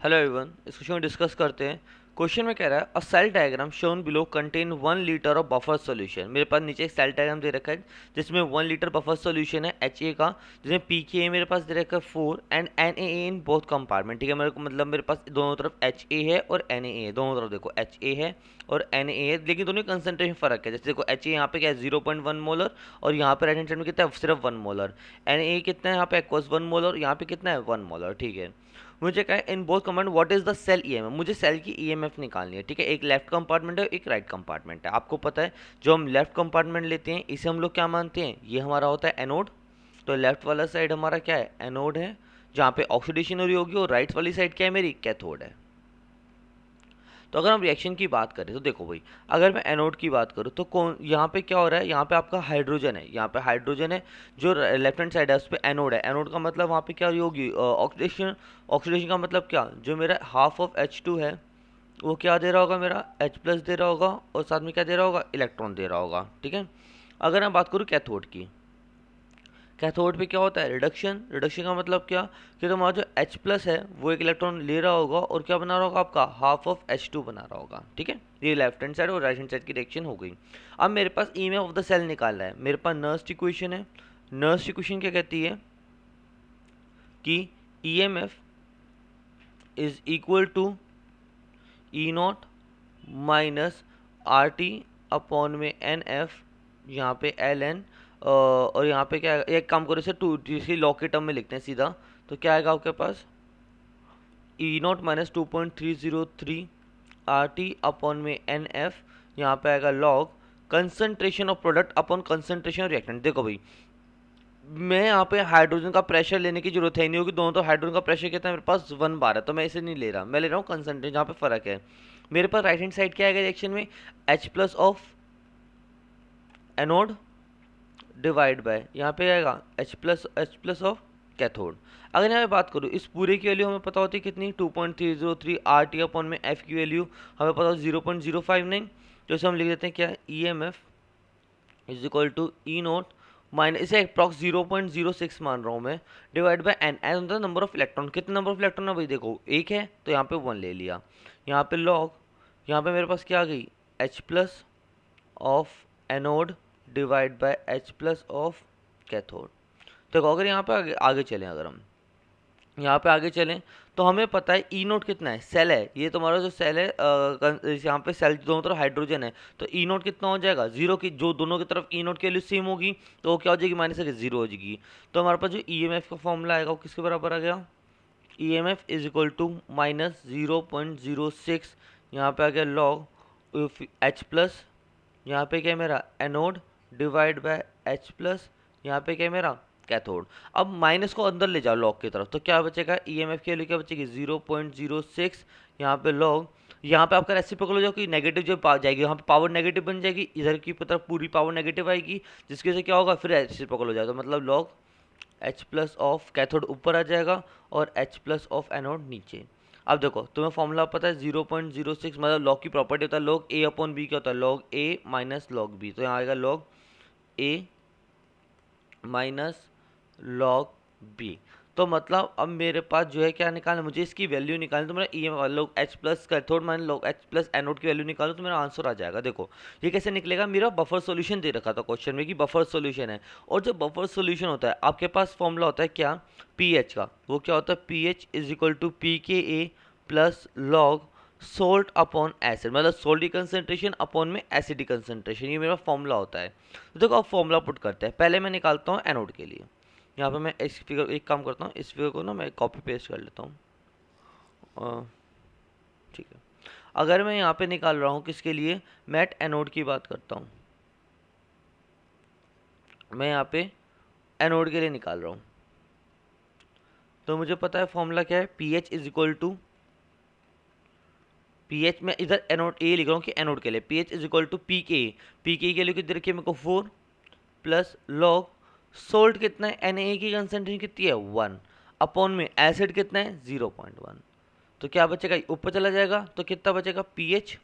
Hello everyone, इस question में discuss करते हैं। क्वेश्चन में कह रहा है a cell diagram shown below contain 1 litre of buffer solution. मेरे पास नीचे एक सेल डायग्राम दे रखा है जिसमें 1 लीटर बफर सॉल्यूशन है HA का, जिसमें PK मेरे पास दे रखा है 4 and NaA in both compartment. ठीक है, मेरे को मतलब मेरे पास दोनों तरफ HA है और NaA है। दोनों तरफ देखो HA है और NaA है, लेकिन दोनों कंसंट्रेशन फर्क है। जैसे देखो HA यहाँ पे क्या है 0.1 मोलर और यहाँ पे राइट हैंड साइड में कितना है सिर्फ 1 मोलर। NaA कितना है यहाँ पे एक्वस 1 मोलर, यहाँ पे कितना है 1 मोलर। ठीक है, मुझे कहा in both command what is the cell EMF. मुझे सेल की ईएमएफ निकालनी है। ठीक है, एक लेफ्ट कंपार्टमेंट है एक राइट कंपार्टमेंट है। आपको पता है जो हम लेफ्ट कंपार्टमेंट लेते हैं इसे हम लोग क्या मानते हैं, ये हमारा होता है एनोड। तो लेफ्ट वाला साइड हमारा क्या है, एनोड है, जहाँ पे ऑक्सीडेशन हो रही होगी, और राइट वाली साइड क्या है मेरी, कैथोड है। तो अगर हम रिएक्शन की बात करें तो देखो भाई, अगर मैं एनोड की बात करूँ तो कौन यहाँ पे क्या हो रहा है, यहाँ पे आपका हाइड्रोजन है, यहाँ पे हाइड्रोजन है। जो लेफ्ट हैंड साइड है उस पर एनोड है। एनोड का मतलब वहाँ पे क्या होगी, ऑक्सीडेशन। ऑक्सीडेशन का मतलब क्या, जो मेरा हाफ ऑफ H2 है वो क्या दे रहा होगा, मेरा H प्लस दे रहा होगा, और साथ में क्या दे रहा होगा, इलेक्ट्रॉन दे रहा होगा। ठीक है, अगर मैं बात करूँ कैथोड की, कैथोड पे क्या होता है, रिडक्शन। रिडक्शन का मतलब क्या, कि तुम्हारा जो H प्लस है वो एक इलेक्ट्रॉन ले रहा होगा और क्या बना रहा होगा, आपका हाफ ऑफ H2 बना रहा होगा। ठीक है, ये लेफ्ट हैंड साइड और राइट हैंड साइड की रिएक्शन हो गई। अब मेरे पास ईएमएफ ऑफ द सेल निकालना है। मेरे पास नर्स्ट इक्वेशन है। नर्स्ट इक्वेशन क्या कहती है कि EMF is equal to E not minus R T upon में एन एफ, यहाँ पे एल एन, और यहाँ पे क्या है, एक काम करो इसे टू इसी लॉ के टर्म में लिखते हैं सीधा। तो क्या आएगा आपके पास, E not minus 2.303 R T upon में एन एफ, यहाँ पे आएगा log concentration of product upon concentration of reactant. देखो भाई, मैं यहाँ पे हाइड्रोजन का प्रेशर लेने की जरूरत है नहीं होगी, दोनों तो हाइड्रोजन का प्रेशर कितना है मेरे पास 1 बार है, तो मैं इसे नहीं ले रहा, मैं ले रहा हूँ कंसंट्रेशन, जहाँ पे फर्क है। मेरे पास राइट हैंड साइड क्या आएगा रिएक्शन में, H plus of anode divide by यहाँ पे आएगा H प्लस ऑफ कैथोड। अगर यहाँ पे बात करूँ इस पूरे की वैल्यू हमें पता होती है कितनी, 2.303 आर टी अपॉन में एफ की वैल्यू हमें पता होती है 0.059। तो इसे हम लिख देते हैं क्या, E M F is equal to E not minus, इसे अप्रॉक्स 0.06 मान रहा हूँ मैं, डिवाइड बाय एन। एन होता है नंबर ऑफ इलेक्ट्रॉन। कितने नंबर ऑफ इलेक्ट्रॉन है भाई, देखो एक है तो यहाँ पे 1 ले लिया। यहाँ पे लॉग, यहाँ पे मेरे पास क्या आ गई, H plus of anode divide by H plus of cathode. देखो अगर यहाँ पे आगे आगे चलें, अगर हम यहाँ पे आगे चलें तो हमें पता है ई नोट कितना है, सेल है ये तुम्हारा जो सेल है, यहाँ पे सेल दोनों तरफ हाइड्रोजन है, तो ई नोट कितना हो जाएगा, जीरो की, जो दोनों की तरफ ई नोट की वैल्यू सेम होगी तो वो क्या हो जाएगी, माइनस से जीरो हो जाएगी। तो हमारे पास जो ई एम एफ का फॉर्मूला आएगा वो किसके बराबर आ गया, E M F is equal to minus 0.06, यहाँ पे आ गया लॉग H प्लस, यहाँ पे क्या है मेरा anode divide by H plus, यहाँ पे क्या है मेरा कैथोड। अब माइनस को अंदर ले जाओ लॉग की तरफ, तो क्या बचेगा, ईएमएफ की वैल्यू क्या बचेगी 0.06, यहाँ पे लॉग, यहाँ पे आपका रेसिप्रोकल हो जाएगा कि नेगेटिव जो जाएगी यहाँ पे पावर नेगेटिव बन जाएगी, इधर की तरफ पूरी पावर नेगेटिव आएगी, जिसकी वजह से क्या होगा फिर रेसिप्रोकल हो जाएगा, तो मतलब log H plus of cathode ऊपर आ जाएगा और H प्लस ऑफ एनोड नीचे। अब देखो तुम्हें फॉर्मूला पता है 0.06 मतलब लॉग की प्रॉपर्टी होता है, लॉग ए अपॉन बी क्या होता है, लॉग ए माइनस लॉग बी। तो यहाँ आएगा लॉग ए माइनस लॉग बी। तो मतलब अब मेरे पास जो है क्या निकालना, मुझे इसकी वैल्यू निकालनी, तो मेरा E M log H plus cathode minus log H plus anode की वैल्यू निकालो तो मेरा आंसर आ जाएगा। देखो ये कैसे निकलेगा, मेरा बफर सॉल्यूशन दे रखा था क्वेश्चन में कि बफर सॉल्यूशन है, और जब बफर सॉल्यूशन होता है आपके पास फॉर्मूला होता है क्या, पीएच का, वो क्या होता है, pH is equal to P K A plus log salt upon acid, मतलब सोल्ट की कंसनट्रेशन अपॉन में एसिड की कंसनट्रेशन, ये मेरा फॉर्मूला होता है। तो देखो अब फॉर्मूला पुट करते हैं, पहले मैं निकालता हूँ एनोड के लिए। यहाँ पे मैं इस फिगर एक काम करता हूँ, इस फिगर को ना मैं कॉपी पेस्ट कर लेता हूँ। ठीक है, अगर मैं यहाँ पे निकाल रहा हूँ किसके लिए, मैट एनोड की बात करता हूँ, मैं यहाँ पे एनोड के लिए निकाल रहा हूँ। तो मुझे पता है फॉर्मूला क्या है, P H is equal to, P H में इधर एनोड ए लिख रहा हूँ कि एनोड के लिए P H is equal to P के लिए कितनी रखी है मेरे को 4 प्लस लॉग सोल्ट कितना है, एन ए की कंसेंट्रेशन कितनी है 1 अपॉन में एसिड कितना है 0.1। तो क्या बचेगा, ऊपर चला जाएगा तो कितना बचेगा, P H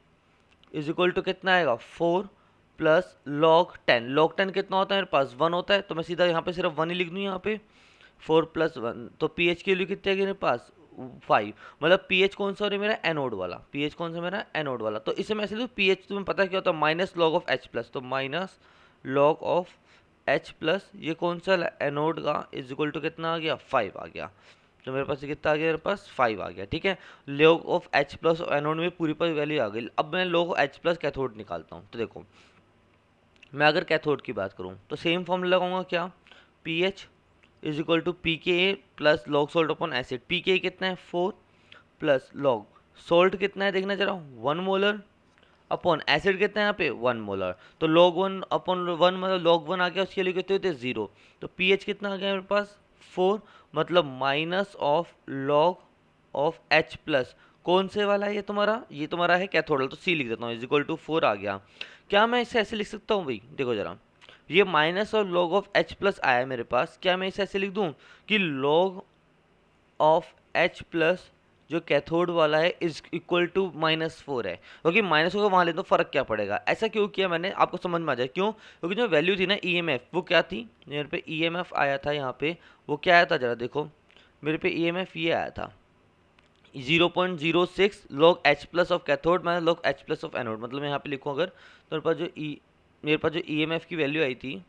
is equal to कितना आएगा 4 प्लस लॉग 10। लॉग 10 कितना होता है मेरे पास 1 होता है, तो मैं सीधा यहाँ पे सिर्फ 1 ही लिख दूँ, यहाँ पे 4 प्लस 1, तो पी एच की वैल्यू कितनी आएगी मेरे पास 5, मतलब पी एच कौन सा हो रहा है मेरा, एनोड वाला, पी एच कौन सा मेरा, एनोड वाला। तो इसे मैं ऐसे लूँ, पी एच तुम्हें पता क्या होता है, minus log of H plus, तो minus log of H plus, ये कौन सा एनोड का, इज इक्वल टू कितना आ गया, 5 आ गया। तो मेरे पास ये कितना आ गया, मेरे पास 5 आ गया, ठीक है। लॉग ऑफ एच प्लस और एनोड में पूरी पूरी वैल्यू आ गई। अब मैं log of H plus cathode निकालता हूँ। तो देखो, मैं अगर कैथोड की बात करूँ तो सेम फॉर्मूला लगाऊंगा, क्या, P H is equal to P K A plus log salt upon acid. P K A कितना है, 4, प्लस लॉग सोल्ट कितना है, देखना जरा, 1 मोलर, अपॉन एसिड कितना है यहाँ पे, 1 मोलर। तो log 1 अपॉन 1 मतलब log 1 आ गया, उसके लिए कितने होते हैं, 0। तो पी एच कितना आ गया मेरे पास, 4, मतलब minus of log of H plus, कौन से वाला है ये तुम्हारा, ये तुम्हारा है कैथोडल, तो सी लिख देता हूँ, इज इक्वल टू 4 आ गया। क्या मैं इसे ऐसे लिख सकता हूँ भाई, देखो जरा, ये माइनस और लॉग ऑफ एच प्लस आया है मेरे पास, क्या मैं इसे ऐसे लिख दूँ कि लॉग ऑफ एच प्लस जो कैथोड वाला है इज इक्वल टू -4 है, क्योंकि माइनस होगा वहाँ ले तो फर्क क्या पड़ेगा। ऐसा क्यों किया मैंने, आपको समझ में आ जाए क्यों, क्योंकि जो वैल्यू थी ना ईएमएफ, वो क्या थी, मेरे पे ईएमएफ आया था यहाँ पे, वो क्या आया था जरा देखो, मेरे पे ईएमएफ ये आया था 0.06 log H plus of cathode minus log H plus of anode. मतलब मैं यहाँ पे लिखूँ अगर, तो मेरे पास जो ईएमएफ की वैल्यू आई थी,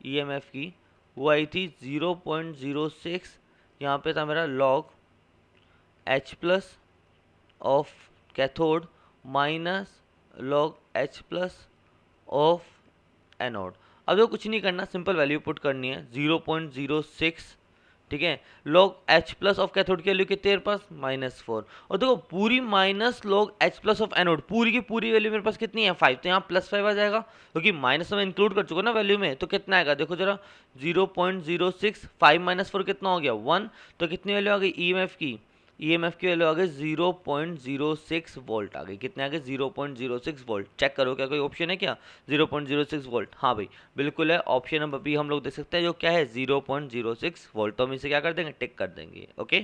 ईएमएफ की वो आई थी 0.06, यहाँ पे था मेरा log H plus of cathode minus log H plus of anode. अब देखो कुछ नहीं करना, सिंपल वैल्यू पुट करनी है, 0.06, ठीक है। Log H plus of cathode की वैल्यू कितनी है मेरे पास, -4, और देखो पूरी minus log H plus of anode, पूरी की पूरी वैल्यू मेरे पास कितनी है, 5, तो यहाँ +5 आ जाएगा, क्योंकि माइनस में इंक्लूड कर चुका ना वैल्यू में, तो कितना आएगा देखो जरा, 0.06, 5 - 4 कितना हो गया, 1, तो कितनी वैल्यू आ गई ईएमएफ की, ईएमएफ की वैल्यू आ गई 0.06 वोल्ट आ गई, कितने आ गए, 0.06 वोल्ट। चेक करो क्या कोई ऑप्शन है क्या, 0.06 वोल्ट, हाँ भाई बिल्कुल है, ऑप्शन नंबर बी हम लोग देख सकते हैं, जो क्या है 0.06 वोल्ट। तो हम इसे क्या कर देंगे, टिक कर देंगे, ओके।